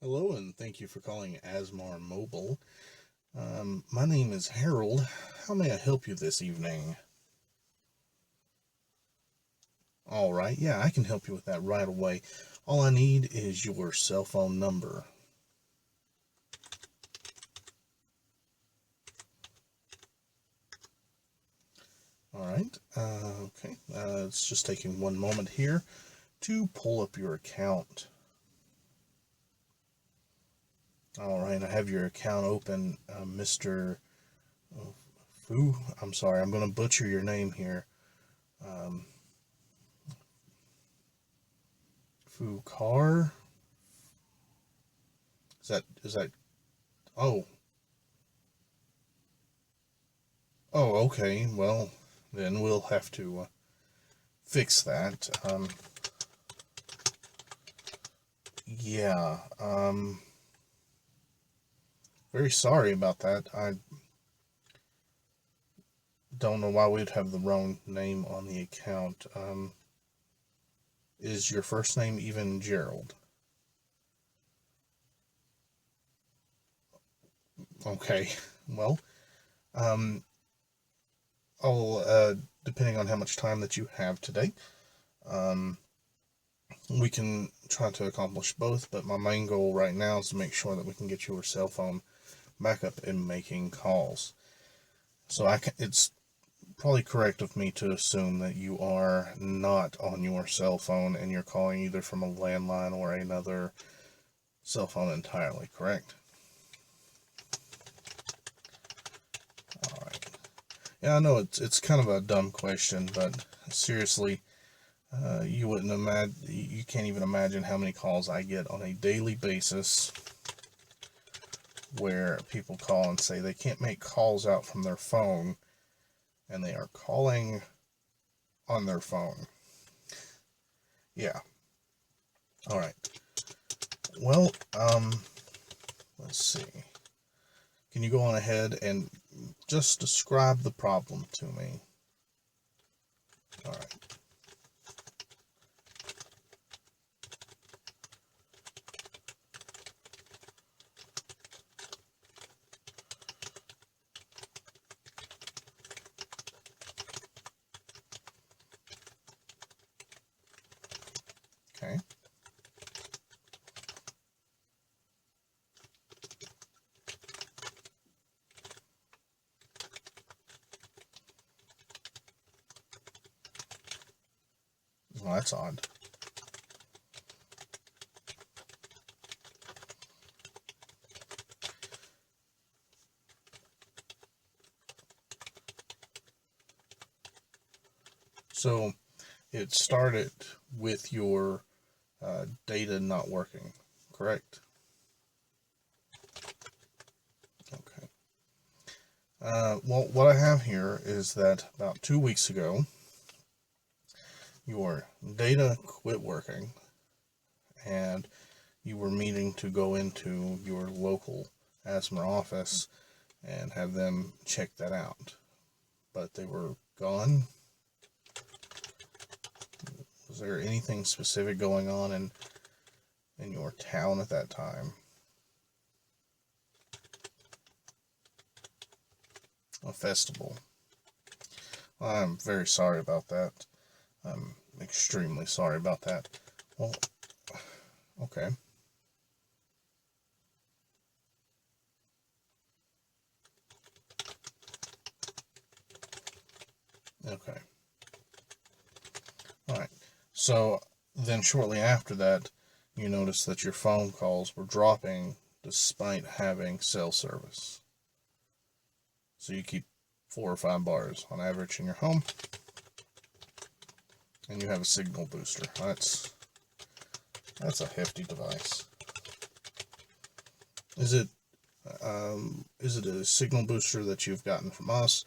Hello, and thank you for calling Asmar Mobile. My name is Harold. How may I help you this evening? All right, yeah, I can help you with that right away. All I need is your cell phone number. All right, okay, it's just taking one moment here to pull up your account. All right, I have your account open, Mr. Fu. I'm sorry, I'm going to butcher your name here. Um, Fu Car? Is that, oh, oh, okay. Well, then we'll have to fix that. Yeah. Very sorry about that. I don't know why we'd have the wrong name on the account. Is your first name even Gerald? Okay. Well, um, I'll depending on how much time that you have today, um, we can try to accomplish both. But my main goal right now is to make sure that we can get your cell phone back up and making calls. So it's probably correct of me to assume that you are not on your cell phone and you're calling either from a landline or another cell phone entirely, correct? All right. Yeah, I know it's kind of a dumb question, but seriously, you wouldn't imagine, you can't even imagine how many calls I get on a daily basis where people call and say they can't make calls out from their phone and they are calling on their phone. Yeah. All right. Well, let's see. Can you go on ahead and just describe the problem to me? All right. Okay. Well, that's odd. So it started with your data not working, correct? Okay. Well, what I have here is that about 2 weeks ago, your data quit working and you were meaning to go into your local asthma office and have them check that out, but they were gone. Was there anything specific going on in your town at that time? A festival. I'm very sorry about that. I'm extremely sorry about that. Well, okay. Okay. All right. So then shortly after that, you notice that your phone calls were dropping despite having cell service. So you keep 4 or 5 bars on average in your home, and you have a signal booster. That's a hefty device. Is it is it a signal booster that you've gotten from us,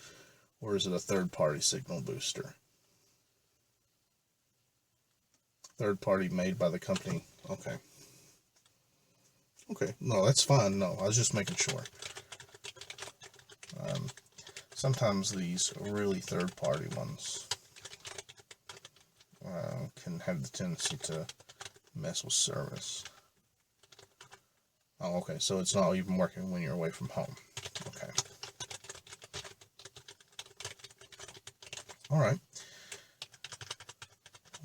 or is it a third-party signal booster? Third-party made by the company. Okay. Okay. No, that's fine. No, I was just making sure. Um, Sometimes these really third-party ones can have the tendency to mess with service. Oh, okay, so it's not even working when you're away from home. Okay. Alright.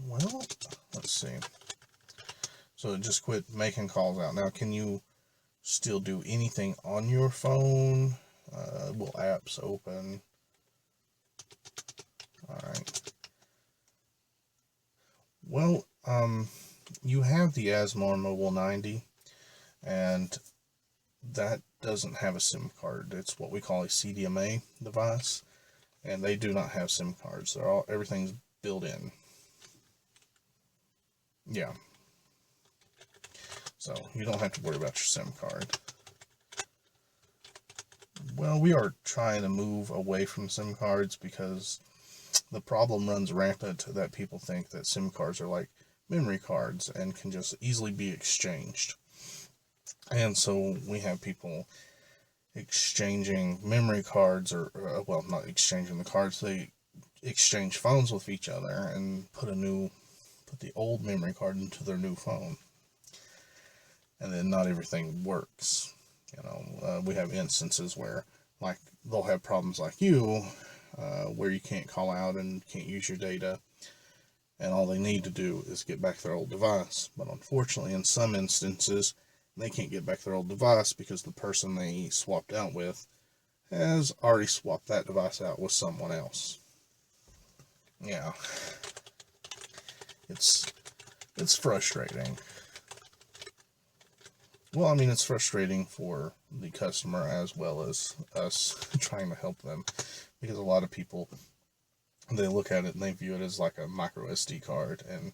Well, let's see. So it just quit making calls out. Now, can you still do anything on your phone? Will apps open? Alright. Well, you have the ASMR Mobile 90, and that doesn't have a SIM card. It's what we call a CDMA device, and they do not have SIM cards. Everything's built in. Yeah. So you don't have to worry about your SIM card. Well, we are trying to move away from SIM cards because the problem runs rampant that people think that SIM cards are like memory cards and can just easily be exchanged. And so we have people exchanging memory cards, or well, not exchanging the cards, they exchange phones with each other and put the old memory card into their new phone. And then not everything works. We have instances where, like, they'll have problems like you, where you can't call out and can't use your data, and all they need to do is get back their old device. But unfortunately, in some instances, they can't get back their old device because the person they swapped out with has already swapped that device out with someone else. Yeah. It's frustrating. Well, I mean, it's frustrating for the customer as well as us trying to help them, because a lot of people, they look at it and they view it as like a micro SD card, and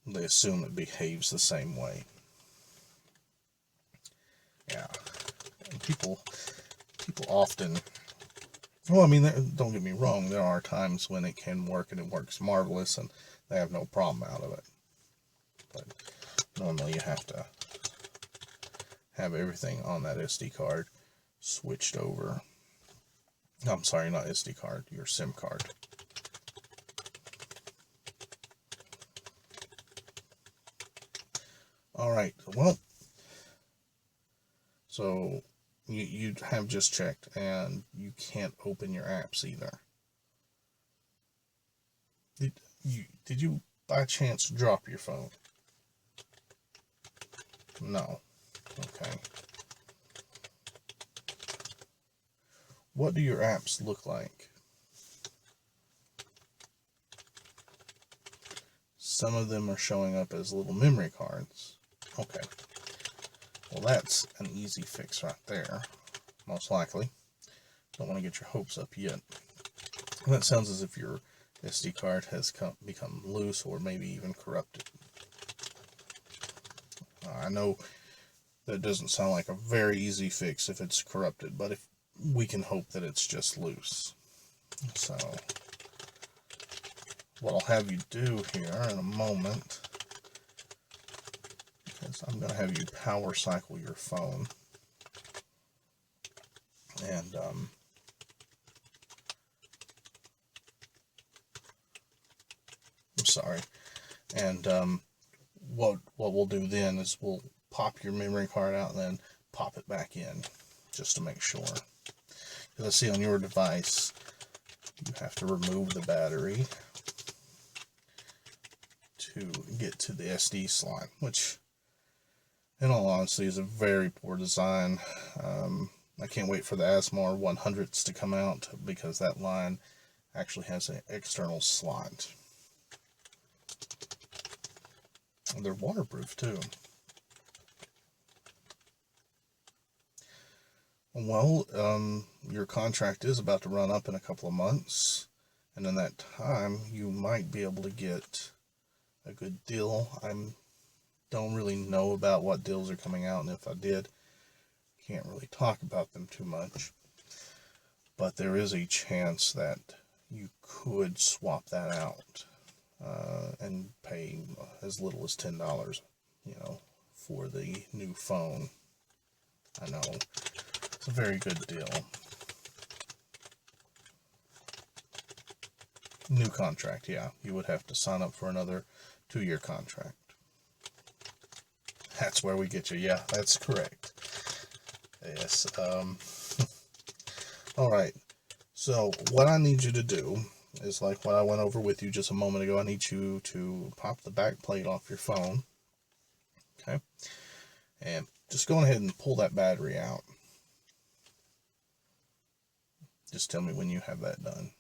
they assume it behaves the same way. Yeah. And people often, well, I mean, don't get me wrong, there are times when it can work and it works marvelous and they have no problem out of it. But normally you have to have everything on that SD card switched over. I'm sorry, not SD card, your SIM card. Alright, well, so you have just checked and you can't open your apps either. Did you by chance drop your phone? No. Okay. What do your apps look like? Some of them are showing up as little memory cards. Okay. Well, that's an easy fix right there, most likely. Don't want to get your hopes up yet. That sounds as if your SD card has become loose or maybe even corrupted. I know that doesn't sound like a very easy fix if it's corrupted, but if we can hope that it's just loose. So what I'll have you do here in a moment, is I'm going to have you power cycle your phone. And I'm sorry. And what we'll do then is we'll pop your memory card out and then pop it back in, just to make sure. Because I see on your device, you have to remove the battery to get to the SD slot, which, in all honesty, is a very poor design. I can't wait for the ASMR 100s to come out, because that line actually has an external slot. They're waterproof too. Well, your contract is about to run up in a couple of months, and in that time you might be able to get a good deal. I don't really know about what deals are coming out, and if I did, can't really talk about them too much. But there is a chance that you could swap that out and pay as little as $10, for the new phone. I know, it's a very good deal. New contract, yeah. You would have to sign up for another 2-year contract. That's where we get you. Yeah, that's correct. Yes. All right. So what I need you to do is like what I went over with you just a moment ago. I need you to pop the back plate off your phone. Okay. And just go ahead and pull that battery out. Just tell me when you have that done.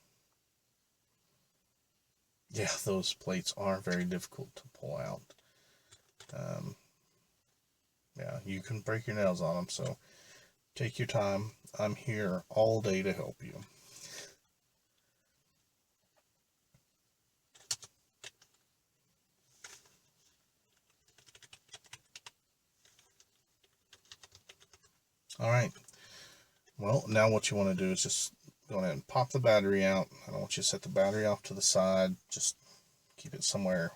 Yeah, those plates are very difficult to pull out. Yeah, you can break your nails on them, so take your time. I'm here all day to help you. All right. Well, now what you want to do is just go ahead and pop the battery out. I don't want you to set the battery off to the side. Just keep it somewhere,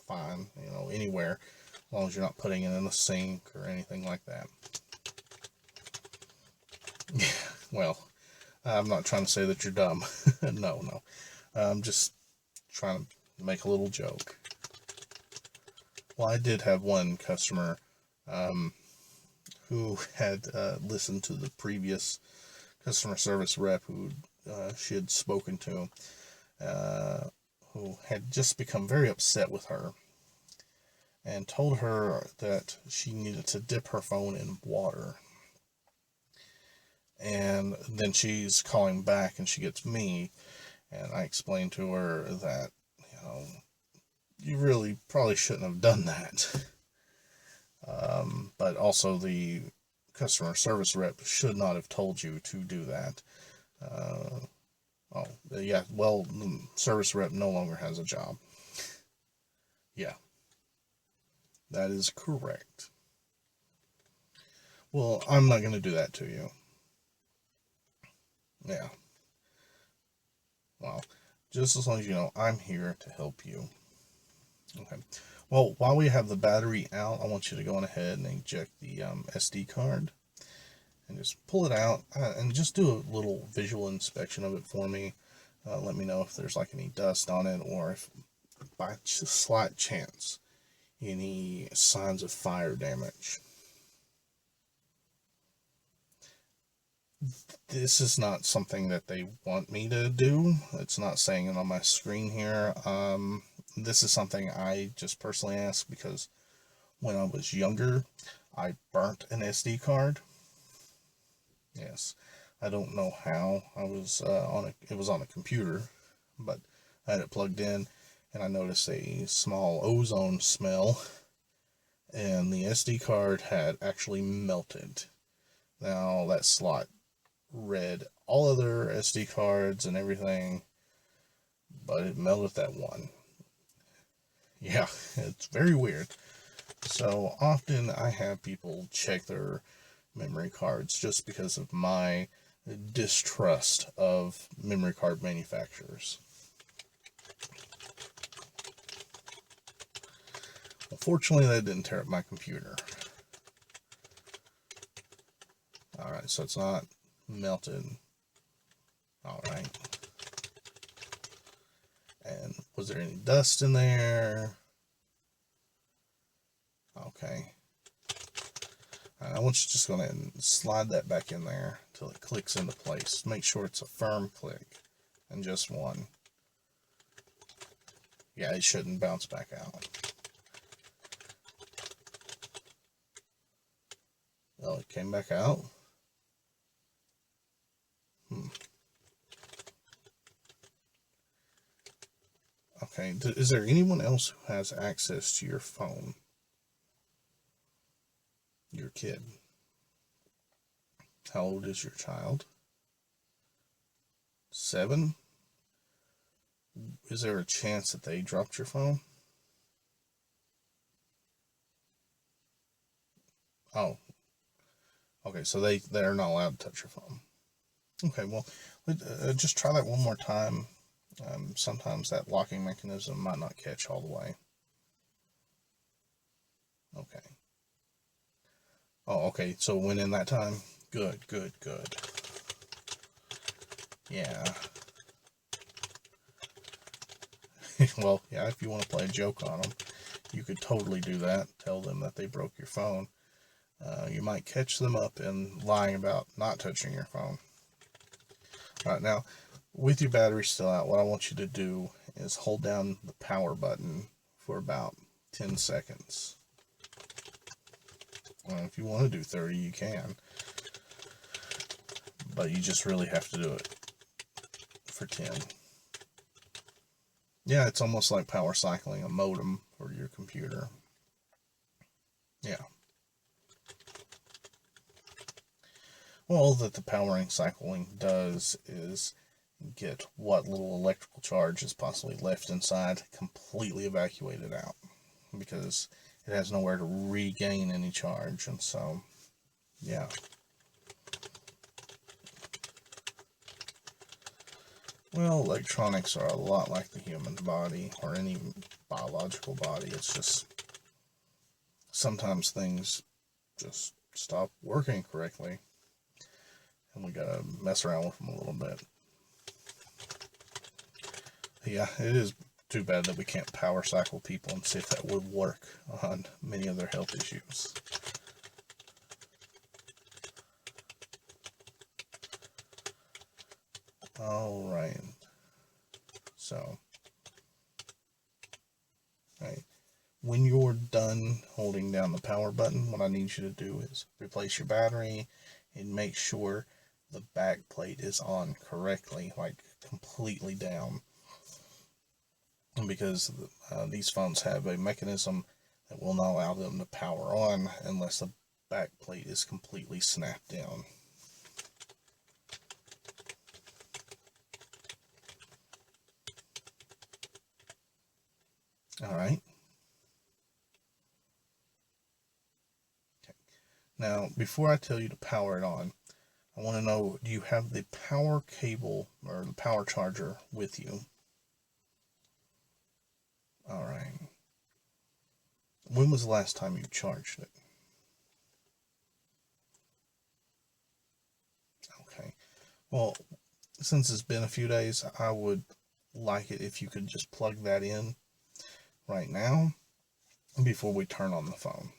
fine, anywhere, as long as you're not putting it in the sink or anything like that. Well, I'm not trying to say that you're dumb. No. I'm just trying to make a little joke. Well, I did have one customer who had listened to the previous customer service rep who she had spoken to, who had just become very upset with her and told her that she needed to dip her phone in water. And then she's calling back and she gets me, and I explained to her that, you really probably shouldn't have done that. But also the customer service rep should not have told you to do that. Yeah, well, the service rep no longer has a job. Yeah, that is correct. Well, I'm not going to do that to you. Yeah. Well, just as long as you know, I'm here to help you. Okay. Well, while we have the battery out, I want you to go on ahead and eject the SD card and just pull it out and just do a little visual inspection of it for me. Let me know if there's like any dust on it, or if by slight chance any signs of fire damage. This is not something that they want me to do. It's not saying it on my screen here. This is something I just personally asked because when I was younger, I burnt an SD card. Yes, I don't know how. I was it was on a computer, but I had it plugged in, and I noticed a small ozone smell, and the SD card had actually melted. Now that slot read all other SD cards and everything, but it melted that one. Yeah, it's very weird. So often I have people check their memory cards just because of my distrust of memory card manufacturers. Unfortunately, that didn't tear up my computer. Alright, so it's not melted. Alright. And was there any dust in there? Okay. I want you to just go ahead and slide that back in there until it clicks into place. Make sure it's a firm click and just one. Yeah, it shouldn't bounce back out. Oh, it came back out? Okay, is there anyone else who has access to your phone? Your kid. How old is your child? 7? Is there a chance that they dropped your phone? Oh. Okay, so they're not allowed to touch your phone. Okay, well, just try that one more time. Sometimes that locking mechanism might not catch all the way. Okay. Oh, okay, so it went in that time? Good. Yeah. Well, yeah, if you want to play a joke on them, you could totally do that. Tell them that they broke your phone. You might catch them up in lying about not touching your phone. All right, now, with your battery still out, what I want you to do is hold down the power button for about 10 seconds. If you want to do 30, you can, but you just really have to do it for 10. Yeah, it's almost like power cycling a modem for your computer. Yeah. Well, all that the powering cycling does is get what little electrical charge is possibly left inside completely evacuated out, because it has nowhere to regain any charge. And so, yeah. Well, electronics are a lot like the human body or any biological body. It's just sometimes things just stop working correctly, and we gotta mess around with them a little bit. Yeah, it is too bad that we can't power cycle people and see if that would work on many of their health issues. All right. So, right. When you're done holding down the power button, what I need you to do is replace your battery and make sure the back plate is on correctly, like completely down. Because these phones have a mechanism that will not allow them to power on unless the back plate is completely snapped down. All right. Okay. Now, before I tell you to power it on, I want to know, do you have the power cable or the power charger with you? All right. When was the last time you charged it? Okay. Well, since it's been a few days, I would like it if you could just plug that in right now before we turn on the phone.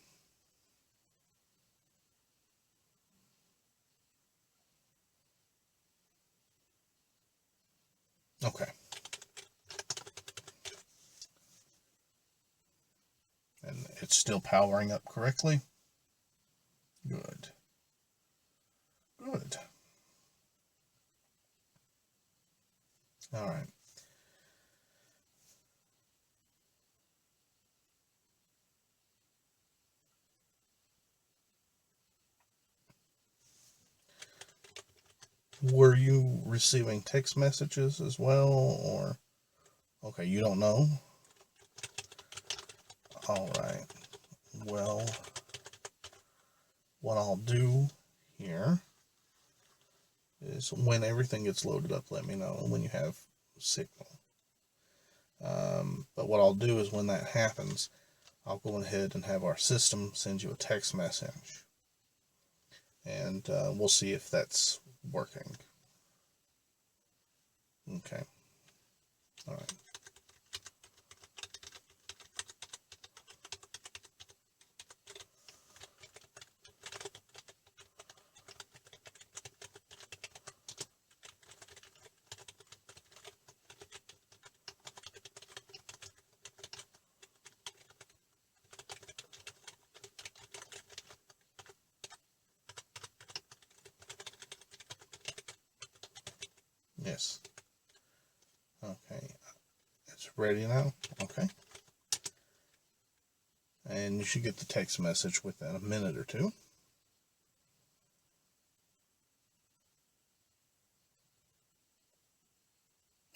Okay. And it's still powering up correctly? Good. Good. All right. Were you receiving text messages as well, or? Okay, you don't know? All right. Well, what I'll do here is when everything gets loaded up, let me know when you have signal. But what I'll do is when that happens, I'll go ahead and have our system send you a text message, and we'll see if that's working. Okay. All right. Yes. Okay. It's ready now. Okay. And you should get the text message within a minute or two.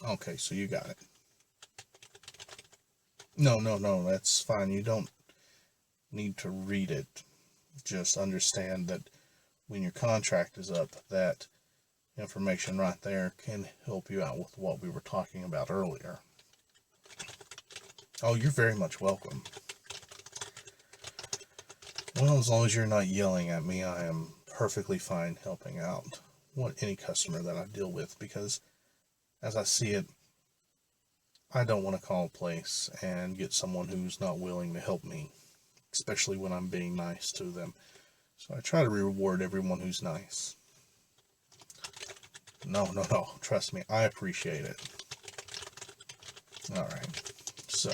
Okay, so you got it. No, that's fine. You don't need to read it. Just understand that when your contract is up, that information right there can help you out with what we were talking about earlier. Oh, you're very much welcome. Well, as long as you're not yelling at me, I am perfectly fine helping out any customer that I deal with, because as I see it, I don't want to call a place and get someone who's not willing to help me, especially when I'm being nice to them. So I try to reward everyone who's nice. No, trust me, I appreciate it. Alright, so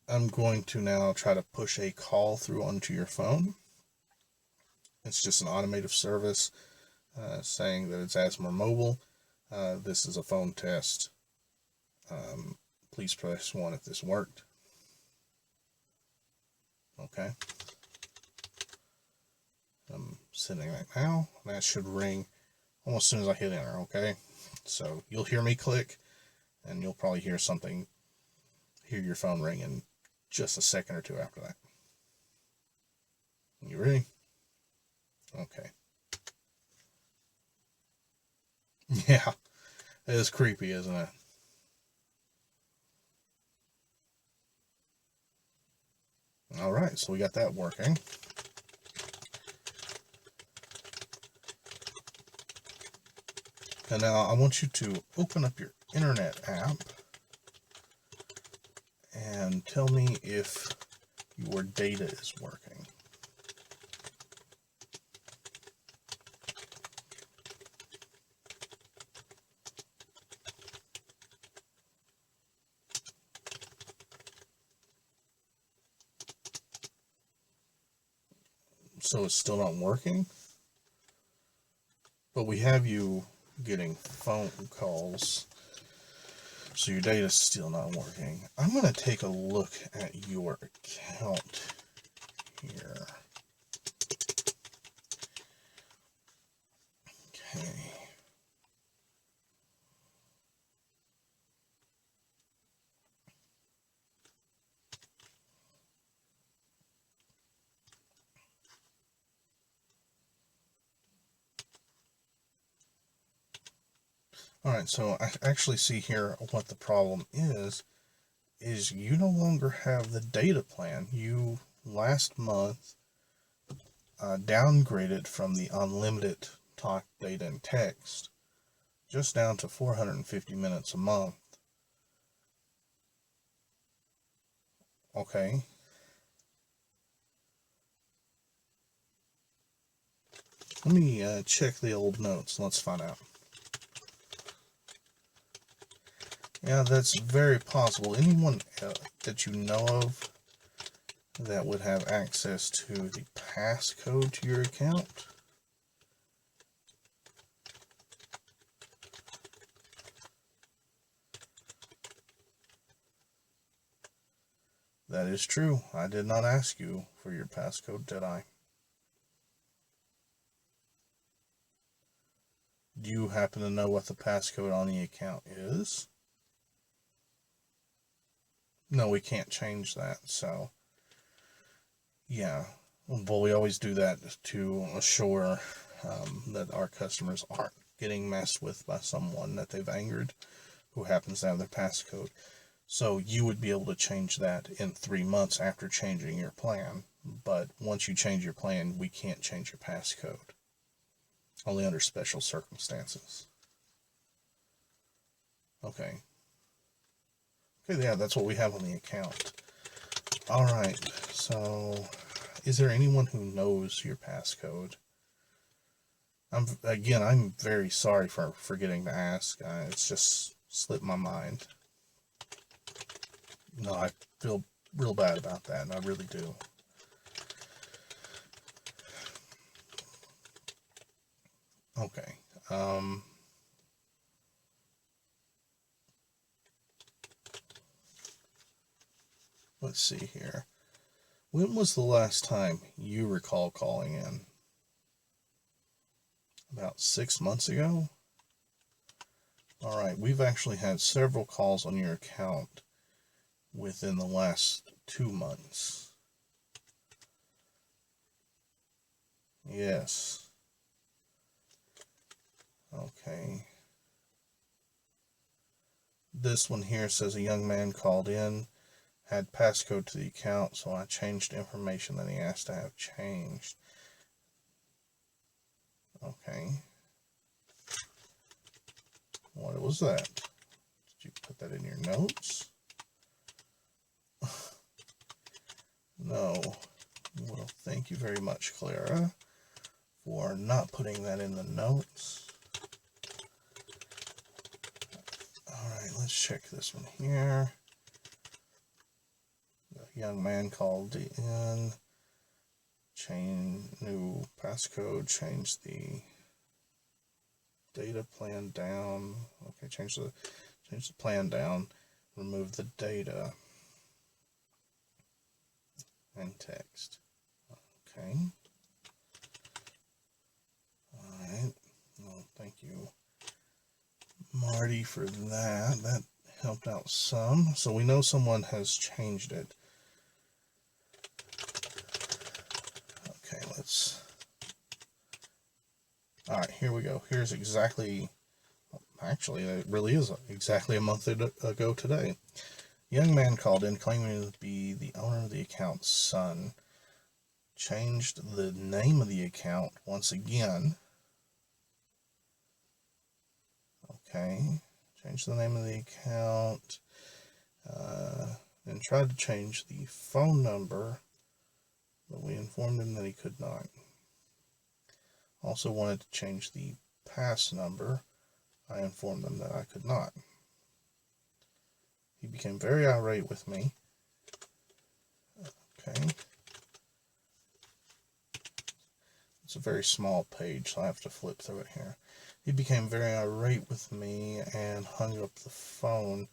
I'm going to now try to push a call through onto your phone. It's just an automated service saying that it's Asthma Mobile. This is a phone test. Please press 1 if this worked. Okay. I'm sending that now. That should ring almost as soon as I hit enter, okay? So you'll hear me click, and you'll probably hear your phone ring in just a second or two after that. You ready? Okay. Yeah, it is creepy, isn't it? Alright, so we got that working. And now I want you to open up your internet app and tell me if your data is working. So it's still not working, but we have you getting phone calls, so your data's still not working. I'm going to take a look at your account here. Okay. Alright, so I actually see here what the problem is you no longer have the data plan. You last month downgraded from the unlimited talk, data, and text just down to 450 minutes a month. Okay. Let me check the old notes. Let's find out. Yeah, that's very possible. Anyone that you know of that would have access to the passcode to your account? That is true. I did not ask you for your passcode, did I? Do you happen to know what the passcode on the account is? No, we can't change that, so yeah. Well, we always do that to assure that our customers aren't getting messed with by someone that they've angered who happens to have their passcode. So you would be able to change that in 3 months after changing your plan. But once you change your plan, we can't change your passcode. Only under special circumstances. Okay. Okay, yeah, that's what we have on the account. Alright, so is there anyone who knows your passcode? I'm very sorry for forgetting to ask. It's just slipped my mind. No, I feel real bad about that, I really do. Okay. Let's see here. When was the last time you recall calling in? About 6 months ago? Alright, we've actually had several calls on your account within the last 2 months. Yes. Okay. This one here says a young man called in, had passcode to the account, so I changed information that he asked to have changed. Okay. What was that? Did you put that in your notes? No. Well, Well, thank you very much, Clara, for not putting that in the notes. Alright, let's check this one here. The young man called in. Change new passcode, change the data plan down. Okay, change the plan down, remove the data and text. Okay. Alright. Well, thank you, Marty, for that. That helped out some. So we know someone has changed it. Okay, let's... Alright, here we go. Here's exactly... Actually, it really is exactly a month ago today. Young man called in claiming to be the owner of the account's son. Changed the name of the account once again. Okay, changed the name of the account. And tried to change the phone number, but we informed him that he could not. Also wanted to change the pass number. I informed them that I could not. He became very irate with me. Okay. It's a very small page, so I have to flip through it here. He became very irate with me and hung up the phone.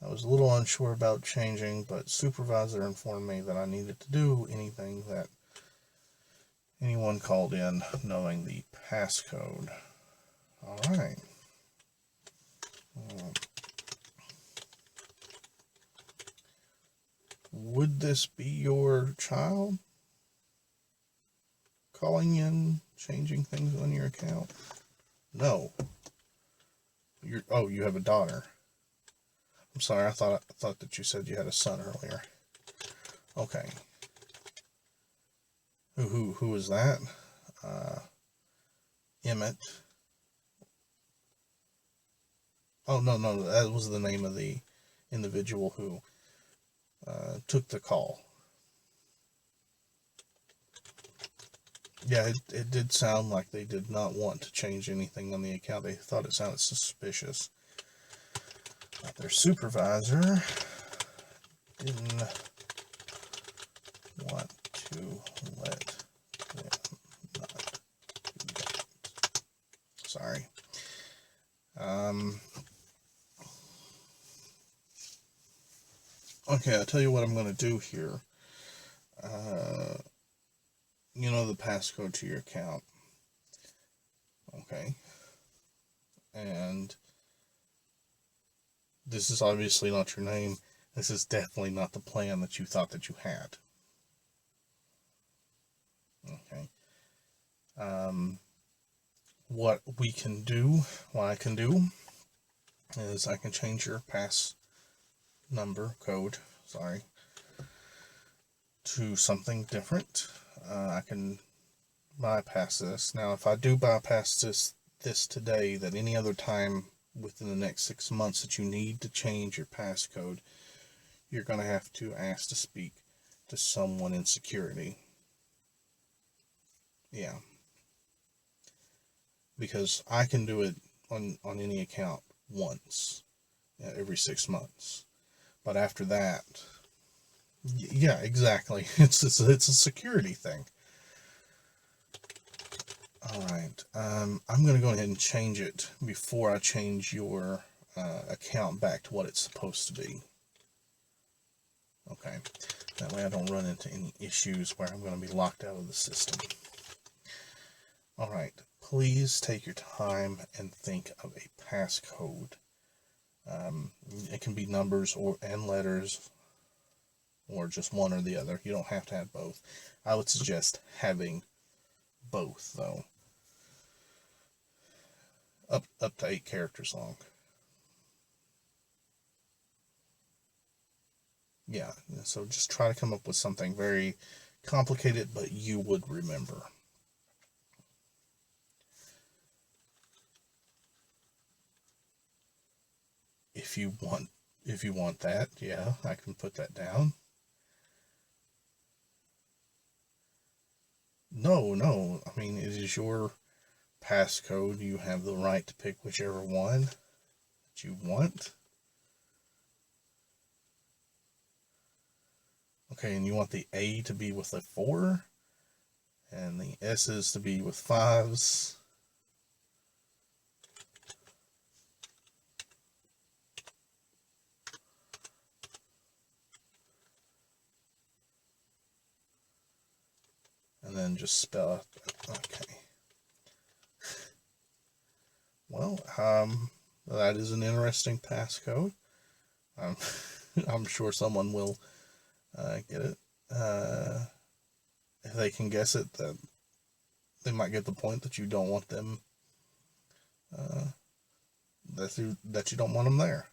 I was a little unsure about changing, but supervisor informed me that I needed to do anything that anyone called in knowing the passcode. Alright. Would this be your child calling in, changing things on your account? No. You have a daughter. I'm sorry, I thought that you said you had a son earlier. Okay. Who is that? Emmett. Oh, no, that was the name of the individual who took the call. Yeah, it did sound like they did not want to change anything on the account. They thought it sounded suspicious. Their supervisor didn't want to let them not do that. Sorry. Okay, I'll tell you what I'm going to do here. You know the passcode to your account. Okay. And this is obviously not your name. This is definitely not the plan that you thought that you had. Okay. What I can do is I can change your pass code, to something different. I can bypass this. Now, if I do bypass this today, that any other time within the next 6 months that you need to change your passcode, you're going to have to ask to speak to someone in security. Yeah. Because I can do it on any account once every 6 months. But after that, yeah, exactly. It's a security thing. Alright, I'm going to go ahead and change it before I change your account back to what it's supposed to be. Okay, that way I don't run into any issues where I'm going to be locked out of the system. Alright, please take your time and think of a passcode. It can be numbers and letters, or just one or the other. You don't have to have both. I would suggest having both, though. Up to 8 characters long. Yeah, so just try to come up with something very complicated, but you would remember. If you want that, yeah, I can put that down. No. I mean, it is your passcode. You have the right to pick whichever one that you want. Okay, and you want the A to be with a 4, and the S's to be with 5s. And then just spell it. Okay. Well, that is an interesting passcode. I'm sure someone will get it. If they can guess it, then they might get the point that you don't want them, that you don't want them there.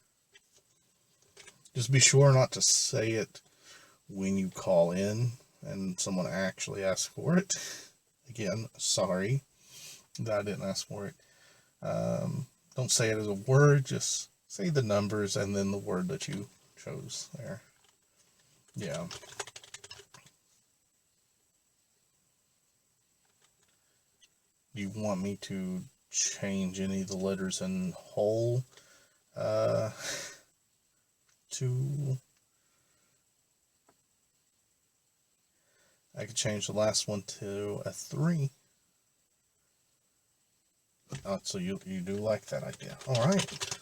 Just be sure not to say it when you call in and someone actually asks for it. Again, sorry that I didn't ask for it. Don't say it as a word, just say the numbers and then the word that you chose there. Yeah. Do you want me to change any of the letters in whole to... I could change the last one to a 3. So you do like that idea. Alright.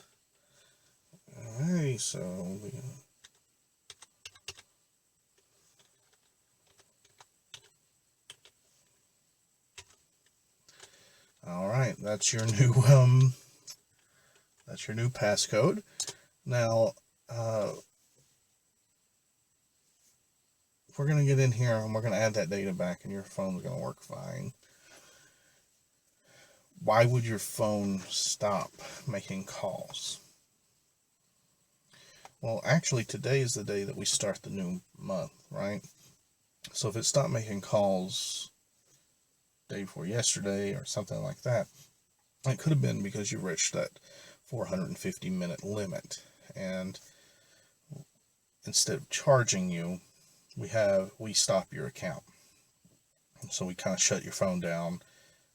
Alright, so... Alright, that's your new passcode. Now, we're going to get in here and we're going to add that data back and your phone's going to work fine. Why would your phone stop making calls? Well, actually, today is the day that we start the new month, right? So if it stopped making calls day before yesterday or something like that, it could have been because you reached that 450-minute limit. And instead of charging you, we stop your account. So we kind of shut your phone down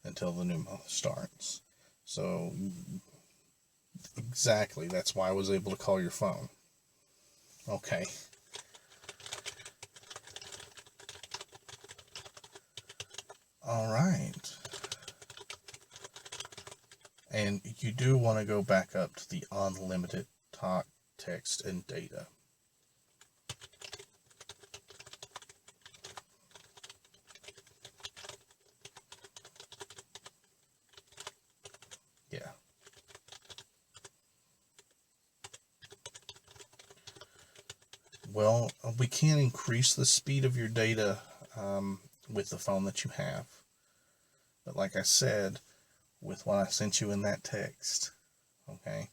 until the new month starts. So exactly, that's why I was able to call your phone. Okay. All right. And you do want to go back up to the unlimited talk, text, and data. Yeah. Well, we can increase the speed of your data with the phone that you have. But like I said, with what I sent you in that text, okay,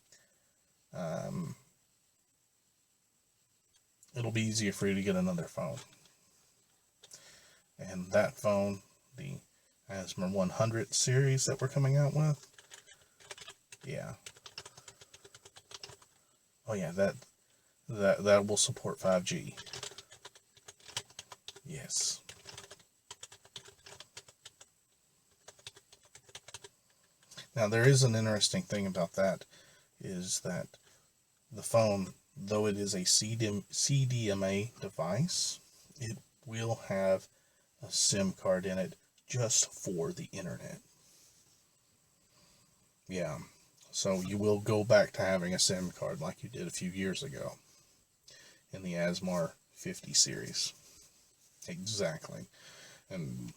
it'll be easier for you to get another phone. And that phone, the Asthma 100 series that we're coming out with, yeah. Oh yeah, that will support 5G. Yes. Now there is an interesting thing about that, is that the phone, though it is a CDMA device, it will have a SIM card in it just for the internet. Yeah, so you will go back to having a SIM card like you did a few years ago in the ASMR 50 series. Exactly. And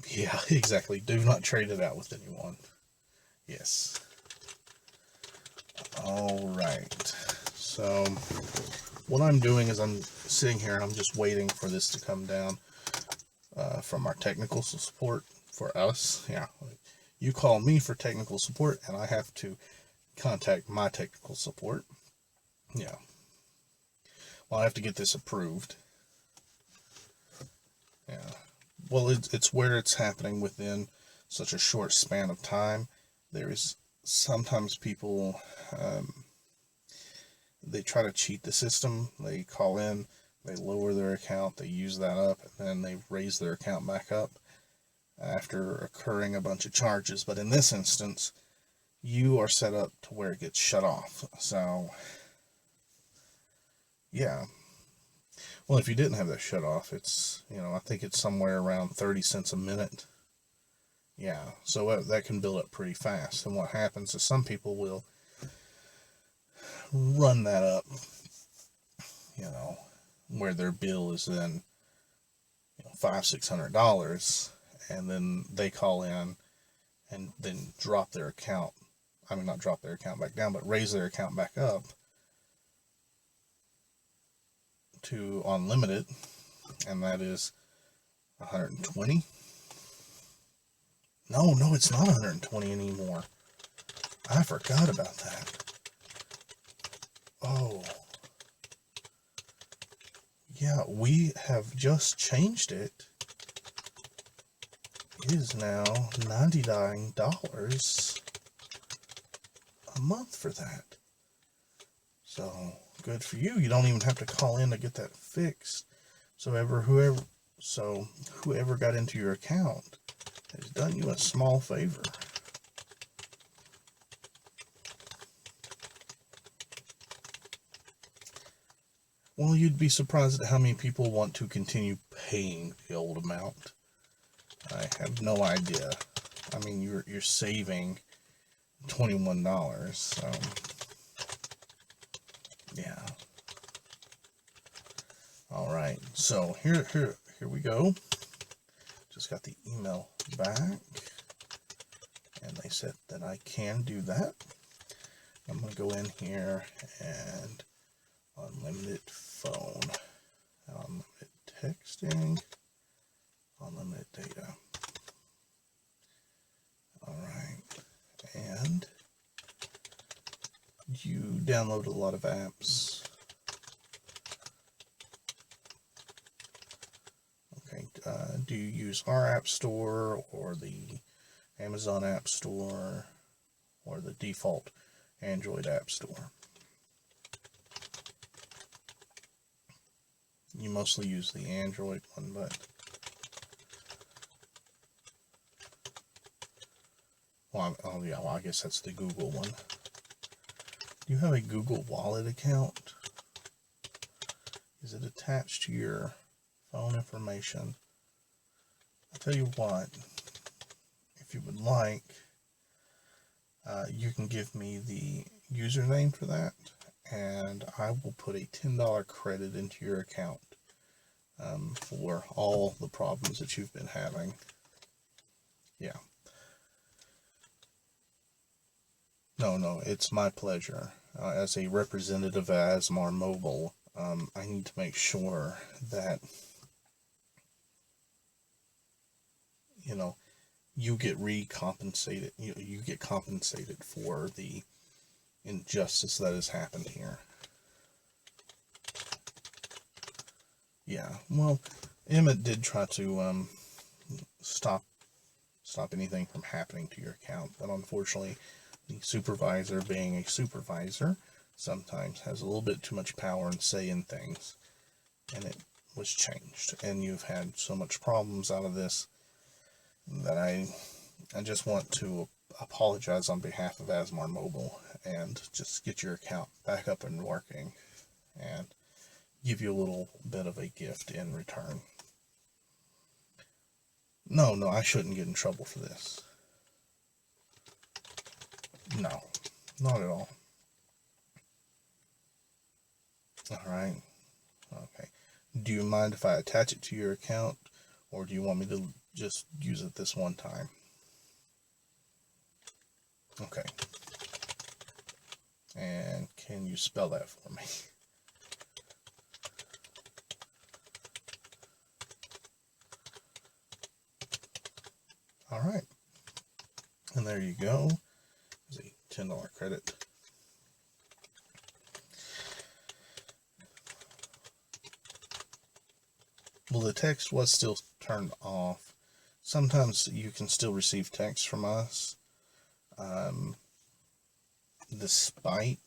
yeah, exactly. Do not trade it out with anyone. Yes. Alright. So what I'm doing is I'm sitting here and I'm just waiting for this to come down from our technical support for us. Yeah. You call me for technical support and I have to contact my technical support. Yeah. Well, I have to get this approved. Yeah. Well, it's where it's happening within such a short span of time. There is sometimes people, they try to cheat the system. They call in, they lower their account, they use that up, and then they raise their account back up. after occurring a bunch of charges. But in this instance, you are set up to where it gets shut off. So, yeah. Well, if you didn't have that shut off, it's, I think it's somewhere around 30 cents a minute. Yeah, so that can build up pretty fast. And what happens is some people will run that up, where their bill is then $500-600, and then they call in and then drop their account. I mean, not drop their account back down, but raise their account back up to unlimited, and that is 120. No, it's not 120 anymore. I forgot about that. Oh. Yeah, we have just changed it. It is now $99 a month for that. So, good for you. You don't even have to call in to get that fixed. So whoever got into your account has done you a small favor. Well, you'd be surprised at how many people want to continue paying the old amount. I have no idea. I mean, you're saving $21, so yeah. All right, so here we go. Just got the email back, and they said that I can do that. I'm going to go in here and unlimited phone, unlimited texting, unlimited data. All right, and you download a lot of apps. Okay, do you use our app store or the Amazon app store or the default Android app store? You mostly use the Android one, but I guess that's the Google one. Do you have a Google Wallet account? Is it attached to your phone information? I'll tell you what, if you would like, you can give me the username for that, and I will put a $10 credit into your account for all the problems that you've been having. Yeah. No, it's my pleasure. As a representative of Asmar Mobile, I need to make sure that, you get recompensated. You get compensated for the injustice that has happened here. Yeah, well, Emmett did try to stop anything from happening to your account, but unfortunately, the supervisor, being a supervisor, sometimes has a little bit too much power and say in things, and it was changed. And you've had so much problems out of this that I just want to apologize on behalf of Asmar Mobile and just get your account back up and working and give you a little bit of a gift in return. No, I shouldn't get in trouble for this. No, not at all. Alright, okay. Do you mind if I attach it to your account, or do you want me to just use it this one time? Okay. And can you spell that for me? Alright. And there you go. There's a $10 credit. Well, the text was still turned off. Sometimes you can still receive text from us, despite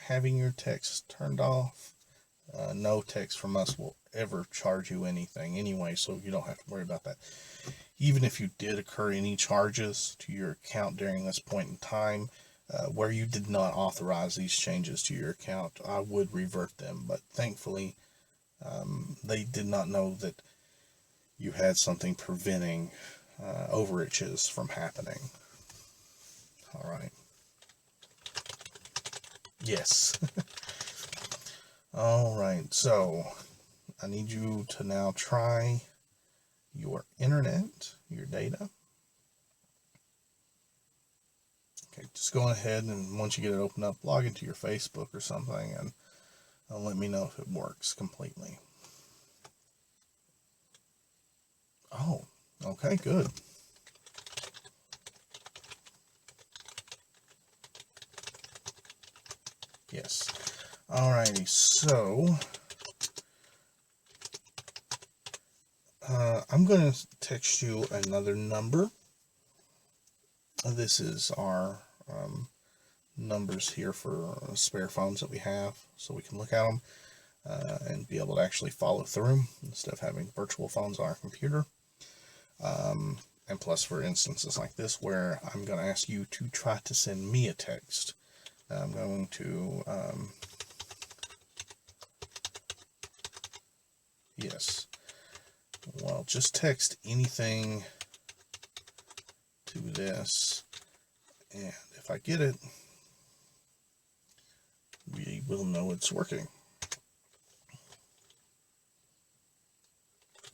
having your text turned off. No text from us will ever charge you anything anyway, so you don't have to worry about that. Even if you did incur any charges to your account during this point in time, where you did not authorize these changes to your account, I would revert them. But thankfully, they did not know that you had something preventing overages from happening. All right. Yes. All right. So I need you to now try your internet, your data. Okay, just go ahead and once you get it open up, log into your Facebook or something and let me know if it works completely. Oh, okay, good. Yes. Alrighty, so I'm going to text you another number. This is our numbers here for spare phones that we have, so we can look at them and be able to actually follow through instead of having virtual phones on our computer. And plus, for instances like this where I'm going to ask you to try to send me a text, I'm going to yes, well, just text anything to this, and if I get it, we will know it's working.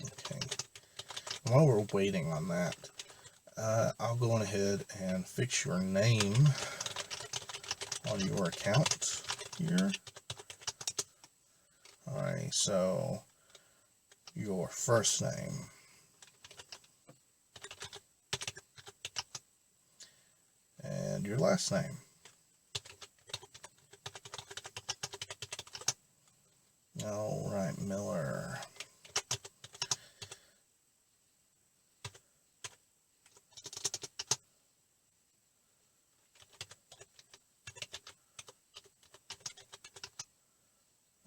Okay. While we're waiting on that, I'll go on ahead and fix your name on your account here. Alright, so your first name, and your last name. Alright, Miller.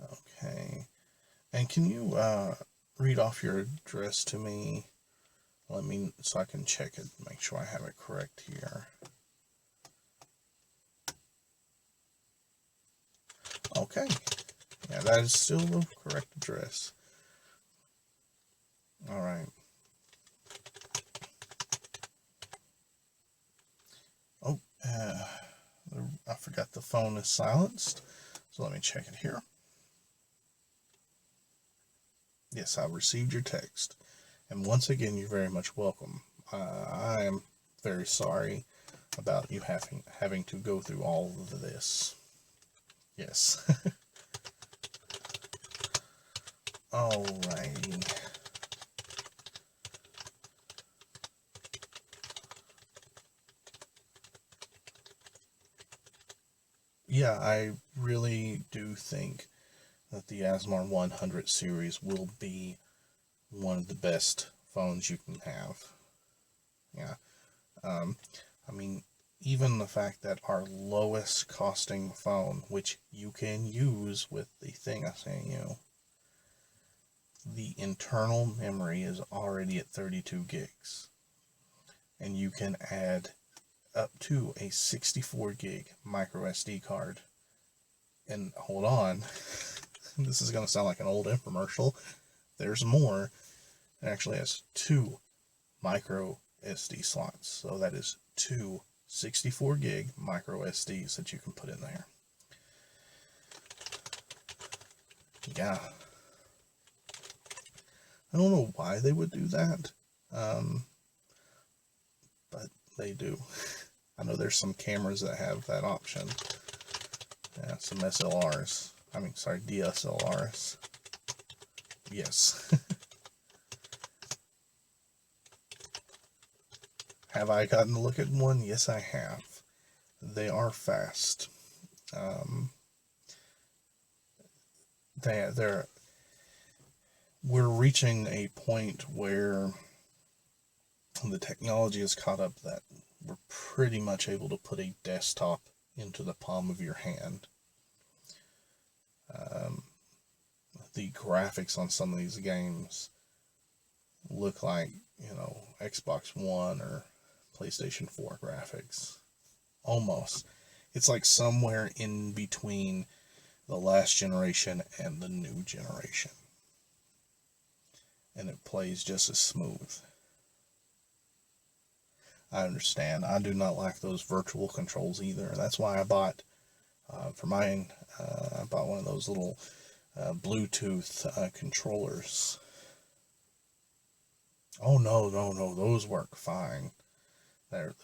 Okay, and can you read off your address to me? So I can check it, make sure I have it correct here. Okay, yeah, that is still the correct address. All right. Oh, I forgot the phone is silenced, so let me check it here. Yes, I received your text. And once again, you're very much welcome. I am very sorry about you having to go through all of this. Yes. Alrighty. Yeah, I really do think that the Asmar 100 series will be one of the best phones you can have. Yeah. I mean, even the fact that our lowest costing phone, which you can use with the thing I sent you, the internal memory is already at 32 gigs. And you can add up to a 64 gig micro SD card. And hold on, this is going to sound like an old infomercial. There's more. It actually has 2 micro SD slots. So that is 2 64 gig micro SDs that you can put in there. Yeah. I don't know why they would do that, but they do. I know there's some cameras that have that option. Yeah, some SLRs. DSLRs. Yes. Have I gotten to look at one? Yes, I have. They are fast. We're reaching a point where the technology is caught up that we're pretty much able to put a desktop into the palm of your hand. the graphics on some of these games look like, Xbox One or PlayStation 4 graphics. Almost. It's like somewhere in between the last generation and the new generation. And it plays just as smooth. I understand. I do not like those virtual controls either. That's why I bought, for mine, I bought one of those little Bluetooth controllers. Oh, no, those work fine. They're,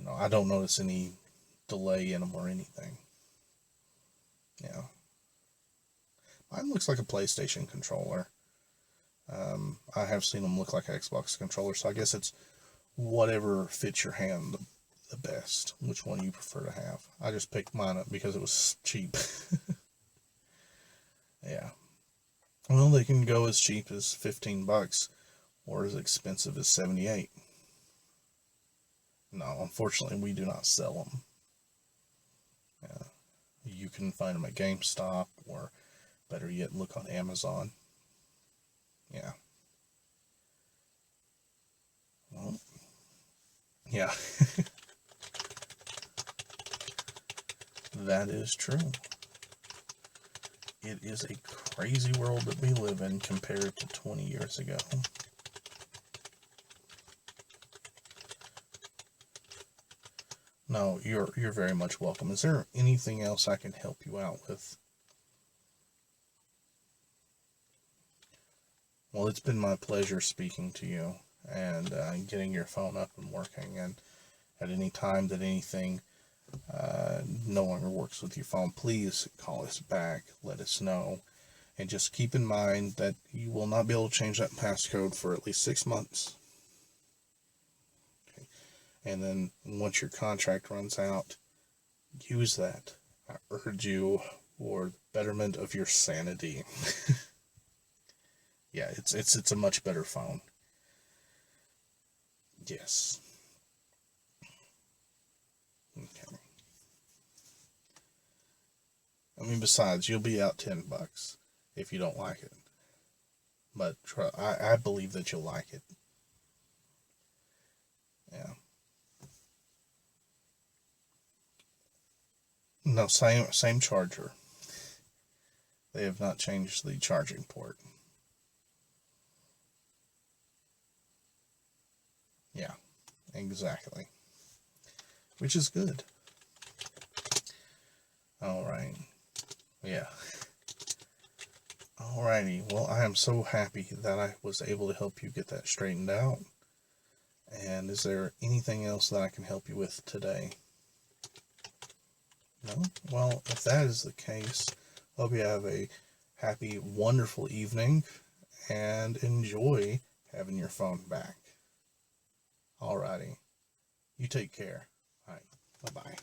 I don't notice any delay in them or anything. Yeah. Mine looks like a PlayStation controller. I have seen them look like an Xbox controller, so I guess it's whatever fits your hand the best, which one you prefer to have. I just picked mine up because it was cheap. Yeah. Well, they can go as cheap as $15 or as expensive as $78. No, unfortunately, we do not sell them. Yeah. You can find them at GameStop, or better yet, look on Amazon. Yeah. Well, yeah. That is true. It is a crazy world that we live in compared to 20 years ago. No, you're very much welcome. Is there anything else I can help you out with? Well, it's been my pleasure speaking to you and getting your phone up and working. And at any time that anything no longer works with your phone, please call us back. Let us know. And just keep in mind that you will not be able to change that passcode for at least 6 months. Okay. And then once your contract runs out, use that. I urge you for the betterment of your sanity. Yeah, it's a much better phone. Yes. Okay. I mean, besides, you'll be out $10 if you don't like it. But I believe that you'll like it. Yeah. No, same charger. They have not changed the charging port. Yeah, exactly. Which is good. All right. Yeah. Alrighty. Well, I am so happy that I was able to help you get that straightened out. And is there anything else that I can help you with today? No? Well, if that is the case, hope you have a happy, wonderful evening and enjoy having your phone back. Alrighty. You take care. Alright. Bye-bye.